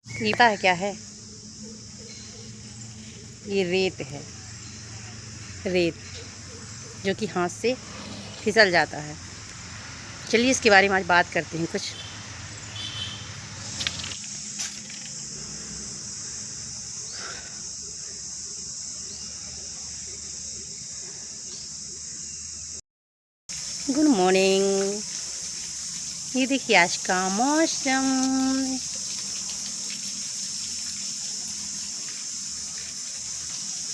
ये पता है क्या है? ये रेत है। रेत जो कि हाथ से फिसल जाता है। चलिए इसके बारे में आज बात करते हैं कुछ। Good morning. ये देखिए आज का मौसम।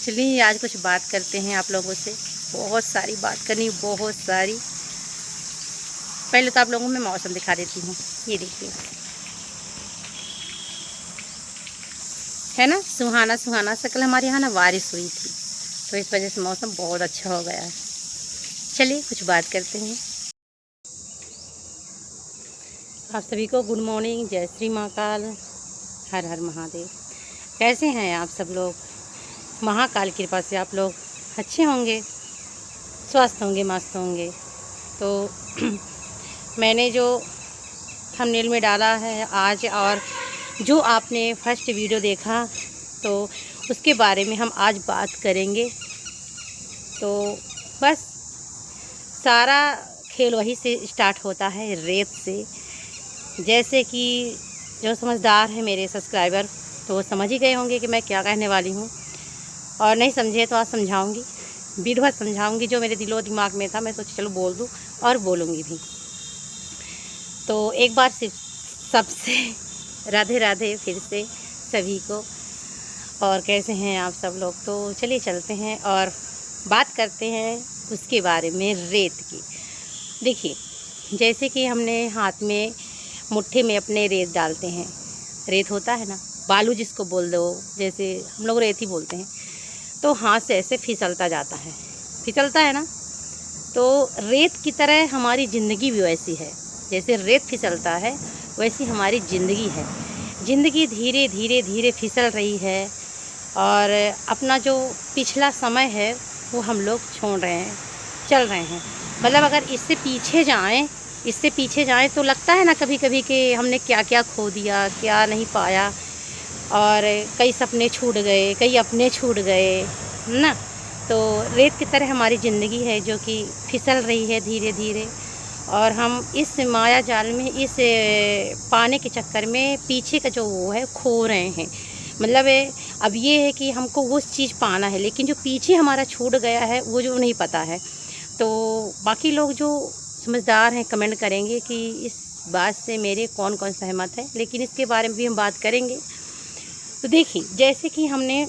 चलिए आज कुछ बात करते हैं आप लोगों से। बहुत सारी बात करनी, बहुत सारी। पहले तो आप लोगों को मैं मौसम दिखा देती हूँ। ये देखिए, है ना सुहाना सुहाना सा। कल हमारे यहाँ ना बारिश हुई थी, तो इस वजह से मौसम बहुत अच्छा हो गया है। चलिए कुछ बात करते हैं। आप सभी को गुड मॉर्निंग, जय श्री महाकाल, हर हर महादेव। कैसे हैं आप सब लोग? महाकाल की कृपा से आप लोग अच्छे होंगे, स्वस्थ होंगे, मस्त होंगे। तो मैंने जो थंबनेल में डाला है आज, और जो आपने फर्स्ट वीडियो देखा, तो उसके बारे में हम आज बात करेंगे। तो बस सारा खेल वही से स्टार्ट होता है, रेत से। जैसे कि जो समझदार है मेरे सब्सक्राइबर, तो वो समझ ही गए होंगे कि मैं क्या कहने वाली हूँ। और नहीं समझे तो आज समझाऊँगी, विधिवत समझाऊँगी। जो मेरे दिलो दिमाग में था, मैं सोची चलो बोल दूँ, और बोलूँगी भी। तो एक बार सिर्फ सबसे राधे राधे फिर से सभी को। और कैसे हैं आप सब लोग? तो चलिए चलते हैं और बात करते हैं उसके बारे में, रेत की। देखिए, जैसे कि हमने हाथ में मुट्ठी में अपने रेत डालते हैं। रेत होता है ना, बालू जिसको बोल दो, जैसे हम लोग रेत ही बोलते हैं। तो हाथ से ऐसे फिसलता जाता है, फिसलता है ना। तो रेत की तरह हमारी ज़िंदगी भी वैसी है। जैसे रेत फिसलता है, वैसी हमारी ज़िंदगी है। ज़िंदगी धीरे धीरे धीरे फिसल रही है, और अपना जो पिछला समय है वो हम लोग छोड़ रहे हैं, चल रहे हैं। मतलब अगर इससे पीछे जाएं तो लगता है ना कभी कभी कि हमने क्या क्या खो दिया, क्या नहीं पाया, और कई सपने छूट गए, कई अपने छूट गए ना। तो रेत की तरह हमारी ज़िंदगी है जो कि फिसल रही है धीरे धीरे, और हम इस माया जाल में, इस पाने के चक्कर में पीछे का जो वो है खो रहे हैं। मतलब अब ये है कि हमको वो चीज़ पाना है, लेकिन जो पीछे हमारा छूट गया है वो जो नहीं पता है। तो बाकी लोग जो समझदार हैं कमेंट करेंगे कि इस बात से मेरे कौन कौन सहमत है, लेकिन इसके बारे में भी हम बात करेंगे। तो देखिए, जैसे कि हमने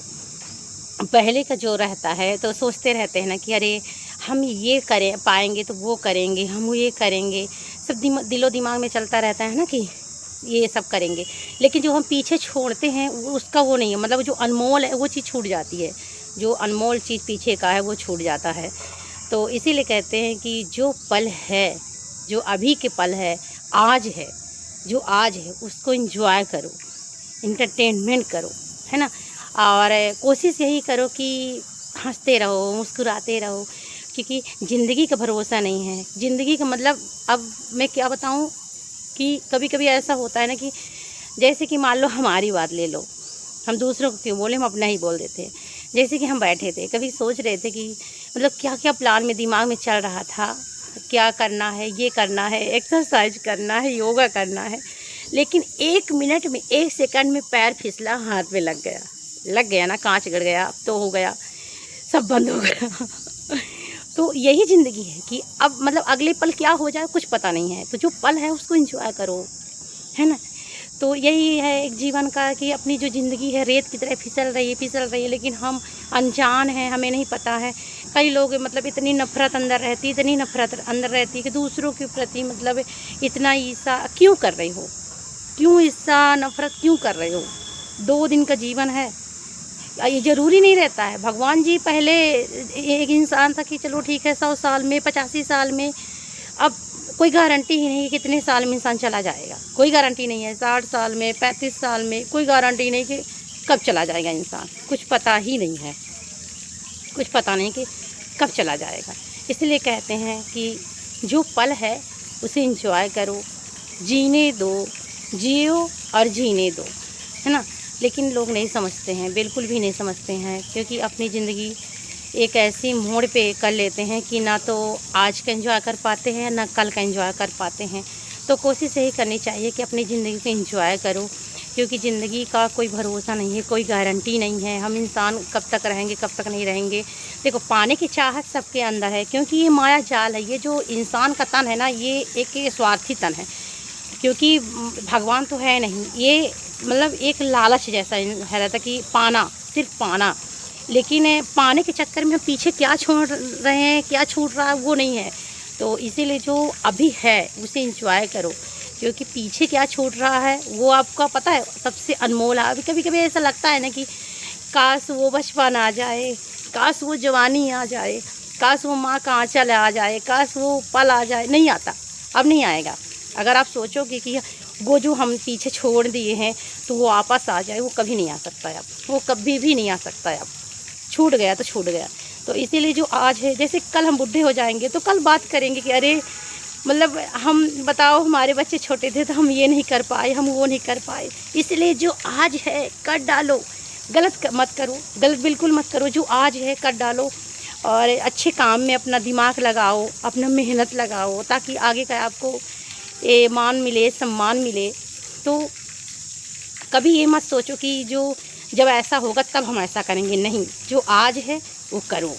पहले का जो रहता है, तो सोचते रहते हैं ना कि अरे हम ये करें पाएंगे तो वो करेंगे, हम ये करेंगे। सब दिलो दिमाग में चलता रहता है ना कि ये सब करेंगे, लेकिन जो हम पीछे छोड़ते हैं उसका वो नहीं है। मतलब जो अनमोल है वो चीज़ छूट जाती है, जो अनमोल चीज़ पीछे का है वो छूट जाता है। तो इसीलिए कहते हैं कि जो पल है, जो अभी के पल है, आज है, जो आज है उसको एंजॉय करो, इंटरटेनमेंट करो, है ना। और कोशिश यही करो कि हंसते रहो, मुस्कुराते रहो, क्योंकि ज़िंदगी का भरोसा नहीं है। ज़िंदगी का मतलब, अब मैं क्या बताऊं कि कभी कभी ऐसा होता है ना कि जैसे कि मान लो हमारी बात ले लो, हम दूसरों को क्यों बोले, हम अपना ही बोल देते हैं। जैसे कि हम बैठे थे, कभी सोच रहे थे कि मतलब क्या क्या प्लान में दिमाग में चल रहा था, क्या करना है, ये करना है, एक्सरसाइज करना है, योगा करना है, लेकिन 1 मिनट में, 1 सेकंड में पैर फिसला, हाथ में लग गया ना, कांच गड़ गया, अब तो हो गया, सब बंद हो गया। तो यही ज़िंदगी है कि अब मतलब अगले पल क्या हो जाए कुछ पता नहीं है। तो जो पल है उसको एंजॉय करो, है ना। तो यही है एक जीवन का कि अपनी जो ज़िंदगी है रेत की तरह फिसल रही है, लेकिन हम अनजान हैं, हमें नहीं पता है। कई लोग मतलब इतनी नफ़रत अंदर रहती कि दूसरों के प्रति मतलब इतना ईर्ष्या क्यों कर रही हो, क्यों ईर्ष्या नफ़रत क्यों कर रहे हो? 2 दिन का जीवन है, ये ज़रूरी नहीं रहता है। भगवान जी पहले एक इंसान था कि चलो ठीक है 100 साल में, 85 साल में, अब कोई गारंटी ही नहीं कि कितने साल में इंसान चला जाएगा, कोई गारंटी नहीं है। 60 साल में, 35 साल में, कोई गारंटी नहीं कि कब चला जाएगा इंसान, कुछ पता ही नहीं है, कुछ पता नहीं कि कब चला जाएगा। इसलिए कहते हैं कि जो पल है उसे एंजॉय करो, जीने दो, जियो और जीने दो। है ना। लेकिन लोग नहीं समझते हैं, बिल्कुल भी नहीं समझते हैं, क्योंकि अपनी ज़िंदगी एक ऐसी मोड़ पे कर लेते हैं कि ना तो आज का एंजॉय कर पाते हैं ना कल का एंजॉय कर पाते हैं। तो कोशिश यही करनी चाहिए कि अपनी ज़िंदगी को एंजॉय करो, क्योंकि ज़िंदगी का कोई भरोसा नहीं है, कोई गारंटी नहीं है। हम इंसान कब तक रहेंगे कब तक नहीं रहेंगे। देखो, पाने की चाहत सबके अंदर है, क्योंकि ये माया जाल है। ये जो इंसान का तन है ना, ये एक स्वार्थी तन है, क्योंकि भगवान तो है नहीं। ये मतलब एक लालच जैसा है रहता कि पाना, सिर्फ पाना। लेकिन पाने के चक्कर में पीछे क्या छोड़ रहे हैं, क्या छूट रहा है, वो नहीं है। तो इसीलिए जो अभी है उसे एंजॉय करो, क्योंकि पीछे क्या छूट रहा है वो आपका पता है, सबसे अनमोल है। अभी कभी कभी ऐसा लगता है ना कि काश वो बचपन आ जाए, काश वो जवानी आ जाए, काश वो माँ का आँचल आ जाए, काश वो पल आ जाए। नहीं आता, अब नहीं आएगा। अगर आप सोचोगे कि वो जो हम पीछे छोड़ दिए हैं तो वो वापस आ जाए, वो कभी नहीं आ सकता है अब, वो कभी भी नहीं आ सकता है अब। छूट गया तो छूट गया। तो इसीलिए जो आज है, जैसे कल हम बुढ़े हो जाएंगे तो कल बात करेंगे कि अरे मतलब हम बताओ, हमारे बच्चे छोटे थे तो हम ये नहीं कर पाए, हम वो नहीं कर पाए। इसलिए जो आज है कर डालो, गलत मत करो, गलत बिल्कुल मत करो। जो आज है कर डालो और अच्छे काम में अपना दिमाग लगाओ, अपना मेहनत लगाओ, ताकि आगे का आपको मान मिले, सम्मान मिले। तो कभी ये मत सोचो कि जो जब ऐसा होगा तब हम ऐसा करेंगे, नहीं। जो आज है वो करो।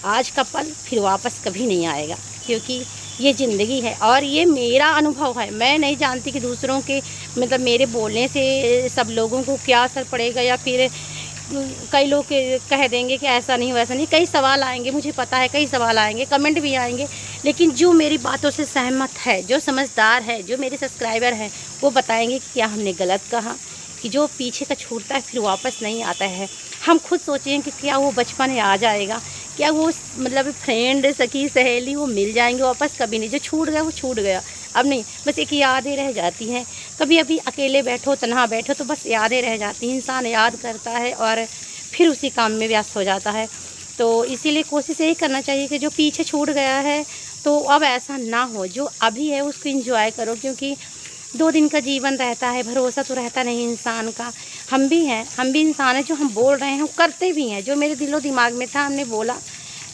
आज का पल फिर वापस कभी नहीं आएगा, क्योंकि ये ज़िंदगी है और ये मेरा अनुभव है। मैं नहीं जानती कि दूसरों के मतलब मेरे बोलने से सब लोगों को क्या असर पड़ेगा, या फिर कई लोग कह देंगे कि ऐसा नहीं वैसा नहीं। कई सवाल आएंगे, मुझे पता है, कई सवाल आएंगे, कमेंट भी आएंगे। लेकिन जो मेरी बातों से सहमत है, जो समझदार है, जो मेरे सब्सक्राइबर हैं, वो बताएंगे कि क्या हमने गलत कहा, कि जो पीछे का छूटता है फिर वापस नहीं आता है। हम खुद सोचें कि क्या वो बचपन आ जाएगा, क्या वो मतलब फ्रेंड, सखी, सहेली वो मिल जाएंगे वापस, कभी नहीं। जो छूट गया वो छूट गया, अब नहीं। बस एक यादें रह जाती हैं। कभी अभी अकेले बैठो, तन्हा बैठो तो बस यादें रह जाती हैं। इंसान याद करता है और फिर उसी काम में व्यस्त हो जाता है। तो इसीलिए कोशिश यही करना चाहिए कि जो पीछे छूट गया है तो अब ऐसा ना हो। जो अभी है उसको एंजॉय करो, क्योंकि 2 दिन का जीवन रहता है, भरोसा तो रहता नहीं इंसान का। हम भी हैं, हम भी इंसान हैं। जो हम बोल रहे हैं हम करते भी हैं। जो मेरे दिलो दिमाग में था, हमने बोला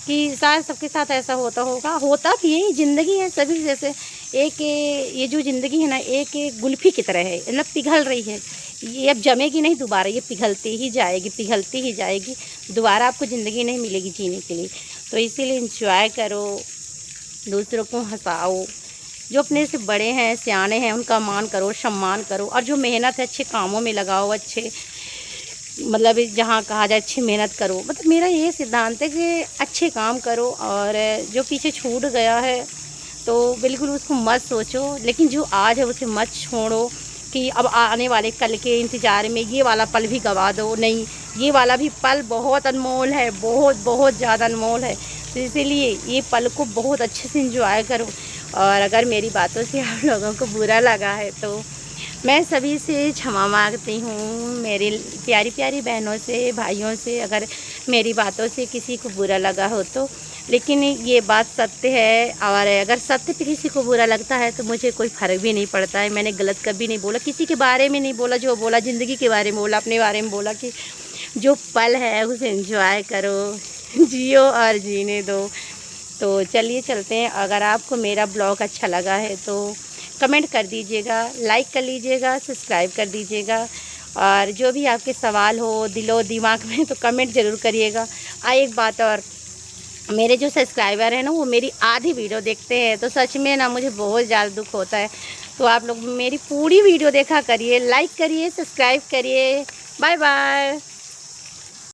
कि शायद सबके साथ ऐसा होता होगा, होता भी है। ज़िंदगी है सभी जैसे। एक ये जो ज़िंदगी है ना, एक गुल्फ़ी की तरह है, मतलब पिघल रही है। ये अब जमेगी नहीं दोबारा, ये पिघलती ही जाएगी, पिघलती ही जाएगी। दोबारा आपको ज़िंदगी नहीं मिलेगी जीने के लिए। तो इसीलिए एंजॉय करो, दूसरों को हँसाओ। जो अपने से बड़े हैं, सियाने हैं, उनका मान करो, सम्मान करो। और जो मेहनत है अच्छे कामों में लगाओ, अच्छे मतलब जहाँ कहा जाए अच्छी मेहनत करो। मतलब मेरा ये सिद्धांत है कि अच्छे काम करो, और जो पीछे छूट गया है तो बिल्कुल उसको मत सोचो। लेकिन जो आज है उसे मत छोड़ो कि अब आने वाले कल के इंतज़ार में ये वाला पल भी गवा दो। नहीं, ये वाला भी पल बहुत अनमोल है, बहुत बहुत ज़्यादा अनमोल है। तो इसीलिए ये पल को बहुत अच्छे से एंजॉय करो। और अगर मेरी बातों से आप लोगों को बुरा लगा है तो मैं सभी से क्षमा मांगती हूँ, मेरी प्यारी प्यारी बहनों से, भाइयों से, अगर मेरी बातों से किसी को बुरा लगा हो तो। लेकिन ये बात सत्य है, और अगर सत्य पे किसी को बुरा लगता है तो मुझे कोई फ़र्क भी नहीं पड़ता है। मैंने गलत कभी नहीं बोला, किसी के बारे में नहीं बोला। जो बोला ज़िंदगी के बारे में बोला, अपने बारे में बोला कि जो पल है उसे एंजॉय करो, जियो और जीने दो। तो चलिए चलते हैं। अगर आपको मेरा ब्लॉग अच्छा लगा है तो कमेंट कर दीजिएगा, लाइक कर लीजिएगा, सब्सक्राइब कर दीजिएगा। और जो भी आपके सवाल हो दिलो दिमाग में तो कमेंट ज़रूर करिएगा। एक बात और, मेरे जो सब्सक्राइबर हैं ना वो मेरी आधी वीडियो देखते हैं, तो सच में ना मुझे बहुत ज़्यादा दुख होता है। तो आप लोग मेरी पूरी वीडियो देखा करिए, लाइक करिए, सब्सक्राइब करिए। Bye bye.